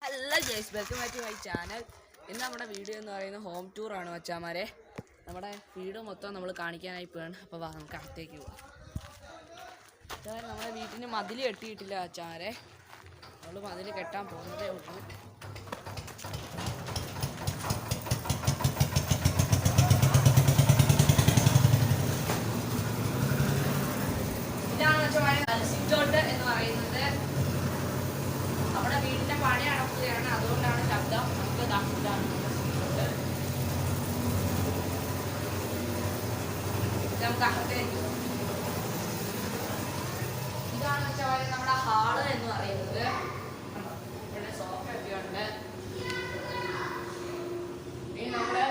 Hello guys, welcome back to my channel. ഇന്ന് നമ്മുടെ video എന്ന് പറയുന്നത് ഹോം ടൂറാണ് മച്ചാമാരെ. നമ്മുടെ വീട് മൊത്തം നമ്മൾ കാണിക്കാനായി പോവാണ്. അപ്പോൾ വാ, നമുക്ക് അകത്തേക്ക് പോവാം. നമ്മുടെ വീട്ടിന് മതിൽ കെട്ടിയിട്ടില്ല മച്ചാമാരെ. നമ്മൾ മതിൽ കെട്ടാൻ പോകുന്നതേ ഉള്ളൂ. ഇതാണ് മച്ചാമാരെ സിറ്റൗട്ട് എന്ന് പറയുന്നത്. നമ്മുടെ വീടിന്റെ പണി നടക്കുകയാണ്, അതുകൊണ്ടാണ് ശബ്ദം. നമുക്ക് ഇതാണ് നമുക്ക് അകത്തേക്ക്. ഇതാണ് വെച്ചാൽ നമ്മുടെ ഹാള് എന്ന് പറയുന്നത്. ഇവിടെ സോഫ ഒക്കെ ഉണ്ട്. ഇനി നമ്മള്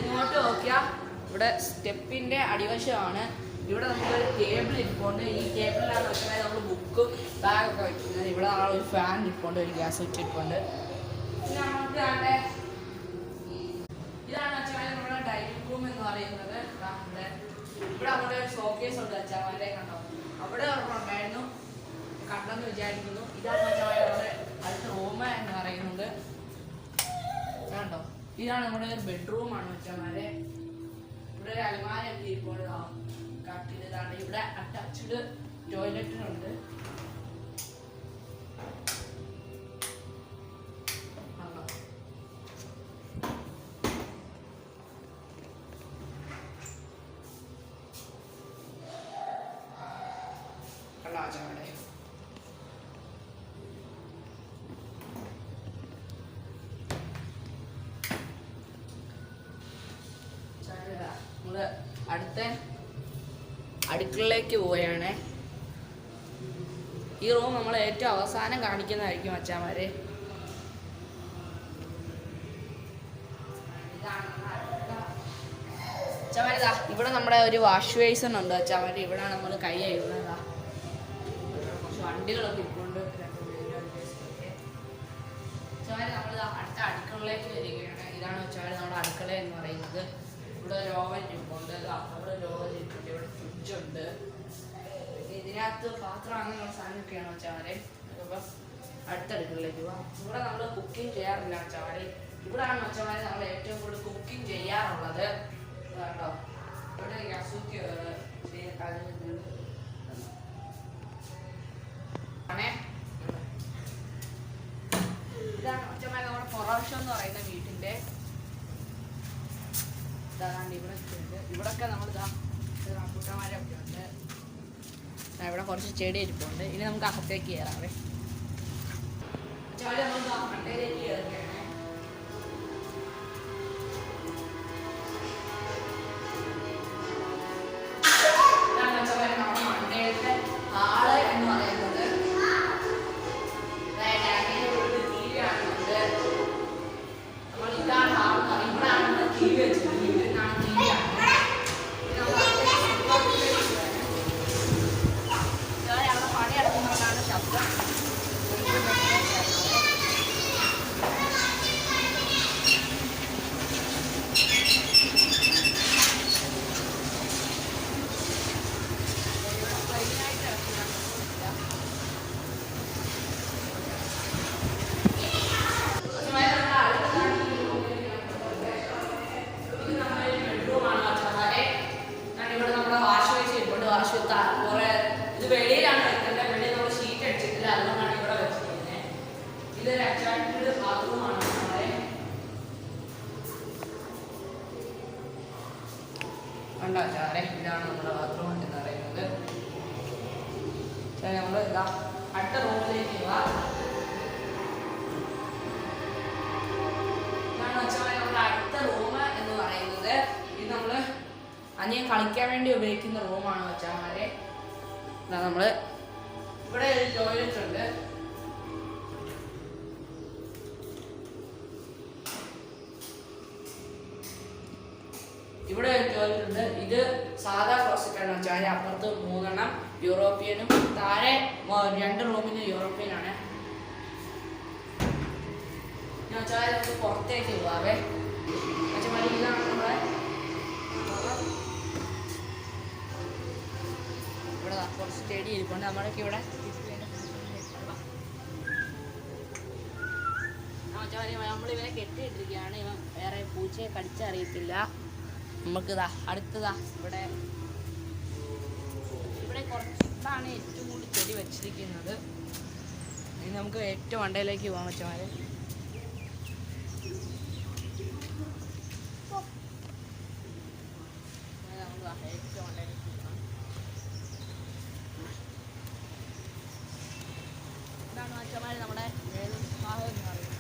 ഇങ്ങോട്ട് നോക്കിയാൽ ഇവിടെ സ്റ്റെപ്പിന്റെ അടിവശമാണ്. ഇവിടെ നമുക്കൊരു ടേബിൾ ഇരിപ്പുണ്ട്. ഈ ടേബിളിലാണ് വെച്ചാൽ നമ്മൾ ബുക്കും ബാഗൊക്കെ വയ്ക്കുന്നത്. ഇവിടെ ഒരു ഫാൻ ഇരിപ്പുണ്ട്, ഒരു ഗ്യാസ് സ്വിച്ച് ഇരിപ്പുണ്ട്. ഇതാണ് വെച്ചാൽ നമ്മുടെ ഡൈനിങ് റൂം എന്ന് പറയുന്നത്. ഇവിടെ അവിടെ ഒരു ഷോക്കേസ് ഉണ്ട് വെച്ചാൽ കണ്ടോ, അവിടെ ഉണ്ടായിരുന്നു, കണ്ടെന്ന് വിചാരിക്കുന്നു. ഇതാണ് വെച്ചാൽ നമ്മുടെ അടുത്ത റൂം എന്ന് പറയുന്നത്. കണ്ടോ, ഇതാണ് നമ്മുടെ ഒരു ബെഡ്റൂമാണ് വെച്ചാൽ. ഇവിടെ ഒരു അലമാരൊക്കെ ഇരിപ്പുണ്ട്. കട്ടിലാണ്. ഇവിടെ അറ്റാച്ച്ഡ് ടോയ്ലറ്റിനുണ്ട്. നമ്മള് അടുത്ത അടുക്കളയിലേക്ക് പോവുകയാണ്. ഈ റൂം നമ്മൾ ഏറ്റവും അവസാനം കാണിക്കുന്നതായിരിക്കും അച്ചാമാരെ. അച്ചാമാരെ ഇവിടെ നമ്മുടെ ഒരു വാഷ് ബേസിൻ ഉണ്ട് അച്ചാമാരെ. ഇവിടെ നമ്മൾ കൈ കഴുകുന്നതാ. കുറച്ച് വണ്ടികളൊക്കെ ഇപ്പോണ്ട്. അച്ചാമാരെ നമ്മൾ അടുത്ത അടുക്കളയിലേക്ക് വരികയാണ്. ഇതാണ് അച്ചാമാരെ നമ്മുടെ അടുക്കള എന്ന് പറയുന്നത്. ഇവിടെ ഒരു ഓവൻ ഇരിപ്പുണ്ട്. അവിടെ ഒരു ഓവൻ ഇരിപ്പുണ്ട്. ഇവിടെ ഫ്രിഡ്ജുണ്ട്. ഇതിനകത്ത് പാത്രം അങ്ങനെയുള്ള സാധനമൊക്കെയാണ് വെച്ചാൽ. അപ്പം അടുത്തടുക്കളിലേക്ക് പോവാം. ഇവിടെ നമ്മൾ കുക്കിംഗ് ചെയ്യാറില്ല വെച്ചാൽ. ഇവിടെയാണ് വെച്ചാൽ നമ്മൾ ഏറ്റവും കൂടുതൽ കുക്കിംഗ് ചെയ്യാറുള്ളത്. കേട്ടോ, ഇവിടെ ഗ്യാസുക്ക് ഇതാണ് വെച്ചാൽ നമ്മുടെ പൊറോഷം എന്ന് പറയുന്ന വീട്ടിന്റെ. ഇവിടൊക്കെ നമ്മൾ കൂട്ടന്മാരൊക്കെ ഉണ്ട്. ഇവിടെ കുറച്ച് ചെടി ഇരിപ്പുണ്ട്. ഇനി നമുക്ക് അകത്തേക്ക് കയറാവേ. മണ്ടയിലേക്ക് കയറുകയാണ്. നമ്മുടെ മണ്ടയിലത്തെ ഹാള് എന്ന് പറയുന്നത്. നമ്മൾ ഇതാണ് ഹാൾ എന്ന് പറയും. ഇവിടെയാണ് ടി വി വെച്ചത്. ഇത് വെളിയിലാണ് വെക്കുന്നത്. വെളിയിൽ നമ്മൾ ഷീറ്റ് അടിച്ചിട്ടില്ല, അതുകൊണ്ടാണ് ഇവിടെ വെച്ചിരിക്കുന്നത്. ഇതൊരു അറ്റാച്ച്ഡ് ബാത്റൂമാണ്. കണ്ടോ ചാരെ, ഇതാണ് നമ്മുടെ ബാത്റൂം എന്ന് പറയുന്നത്. നമ്മൾ അടുത്ത റൂമിലേക്ക് പോവാം. ഇതാണ് വെച്ചാൽ നമ്മുടെ അടുത്ത റൂം എന്ന് പറയുന്നത്. ഇത് നമ്മള് അനിയൻ കളിക്കാൻ വേണ്ടി ഉപയോഗിക്കുന്ന റൂമാണ് വെച്ചാൽ. നമ്മള് ഇവിടെ ഒരു ടോയ്ലറ്റ് ഉണ്ട്. ഇവിടെ ഒരു ടോയ്ലറ്റ് ഉണ്ട്. ഇത് സാധാ ക്ലോസറ്റാണ് വെച്ചാൽ. അപ്പുറത്ത് 3 എണ്ണം യൂറോപ്യനും, താഴെ 2 റൂമിന് യൂറോപ്യനാണ്. വെച്ചാൽ നമുക്ക് പുറത്തേക്ക് പോവാവേ. ഇതാണ് നമ്മളെ ഇവിടെ കുറച്ച് ചെടി ഇരിപ്പുണ്ട്. നമ്മളൊക്കെ ഇവിടെ നമ്മളിവനെ കെട്ടിയിട്ടിരിക്കുകയാണ്. ഇവൻ വേറെ പൂച്ചയെ കടിച്ചറിയത്തില്ല. നമുക്കിതാ അടുത്തതാ ഇവിടെ കുറച്ചാണ് ഏറ്റവും കൂടുതൽ ചെടി വെച്ചിരിക്കുന്നത്. ഇനി നമുക്ക് ഏറ്റവും മണ്ടയിലേക്ക് പോകാൻ മച്ചന്മാരെ. ഏറ്റവും മണ്ടയിലേക്ക് പോകാം. ഇതാണ് മച്ചന്മാർ നമ്മുടെ വേദഭാഗം എന്ന് പറയുന്നത്.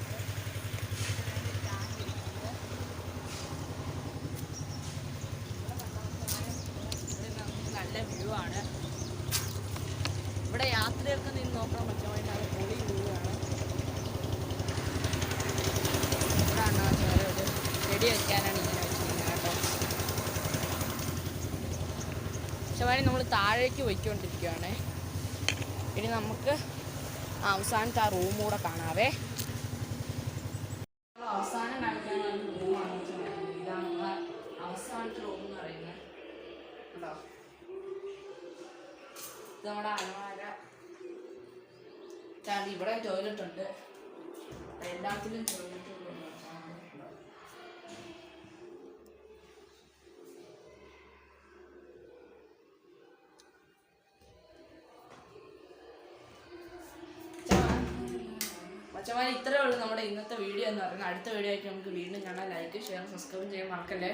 നല്ല വ്യൂ ആണ്. ഇവിടെ യാത്രയൊക്കെ നിന്ന് നോക്കണം മച്ചമായിട്ട്. അത് പൊളി വ്യൂ ആണ്. ഇവിടെയാണ് മച്ചമാരെ ഒരു ചെടി വെക്കാനാണ് ഇങ്ങനെ വെച്ചിരിക്കുന്നത് കേട്ടോ. മച്ചമാരെ നമ്മൾ താഴേക്ക് പോയിക്കൊണ്ടിരിക്കുകയാണ്. ഇനി നമുക്ക് അവസാനത്തെ ആ റൂം കൂടെ കാണാവേ. അവസാനം കാണിക്കാനുള്ള റൂമാണ് മച്ചമാരെ. ഇതാണ് നമ്മളെ അവസാനത്തെ റൂം എന്ന് പറയുന്നത് കേട്ടോ. ഇത് നമ്മുടെ അലമാര. ഇവിടെ ടോയ്ലറ്റ് ഉണ്ട്. എല്ലാത്തിലും ടോയ്ലറ്റ് ഉണ്ട്. മച്ചമാരെ ഇത്രയേ ഉള്ളൂ നമ്മുടെ ഇന്നത്തെ വീഡിയോ എന്ന് പറയുന്നത്. അടുത്ത വീഡിയോ ആയിട്ട് നമുക്ക് വീണ്ടും കാണാം. ലൈക്ക് ഷെയർ സബ്സ്ക്രൈബ് ചെയ്യാൻ മറക്കല്ലേ.